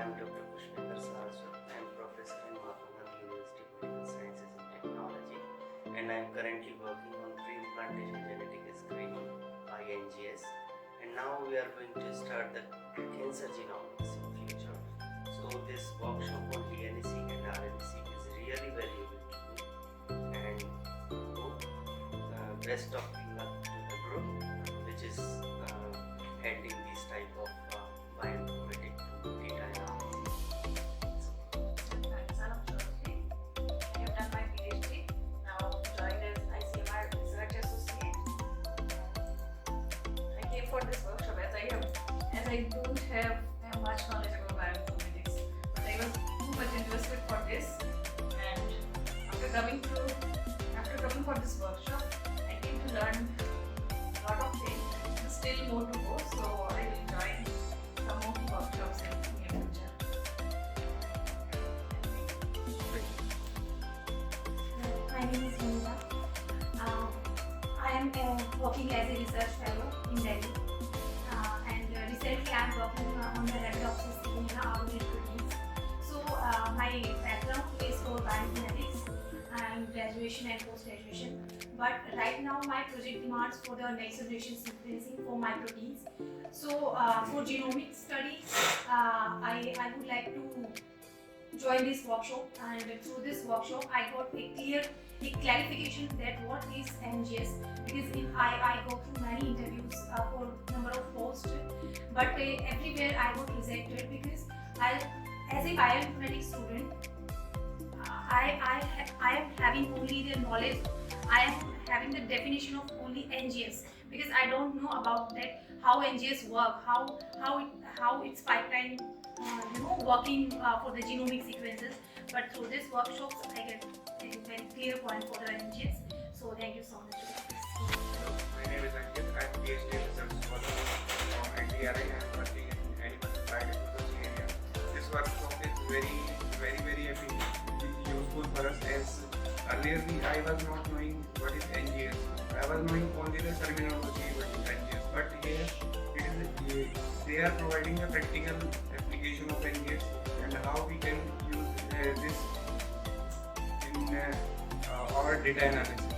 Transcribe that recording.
am Dr. I am professor in Mahatma Gandhi University Botanical Sciences and Technology, and I am currently working on pre-implantation genetic screening (INGS). And now we are going to start the cancer genomics in future. So this workshop on DNA-seq and RNA-seq is really valuable to me, and hope best of luck to the group which is handling this type of bioinformatic data analysis. I have done my PhD. Now joined as ICMR Research Associate. I came for this workshop as I don't have much knowledge about bioinformatics, but I was too much interested for this. And after coming for this workshop, I came to learn a lot of things. Still more to go, so I will join some more workshops in near future. My name is Vanita. I am working as a research fellow in Delhi, and recently I am working on the Lepidopsis arboreal proteins. So my background is for bioinformatics and graduation and post-graduation. But right now my project demands for the next generation sequencing for my proteins. So for genomic study, I would like to join this workshop, and through this workshop I got a clarification that what is NGS, because I go through many interviews for number of posts, but everywhere I got rejected because as a bioinformatics student, I am having only the knowledge, I am having the definition of only NGS, because I don't know about that how NGS work, how its pipeline working for the genomic sequences. But through this workshops I get a very clear point for the NGS. So thank you so much. My name is Ankit. I am PhD research scholar from NTRI and I am working in animal biotechnology area. This workshop is very useful for us, as earlier I was not knowing what is NGS. I was knowing only the terminology what is NGS, but here they are providing a practical application of NGS and how we can use this in our data analysis.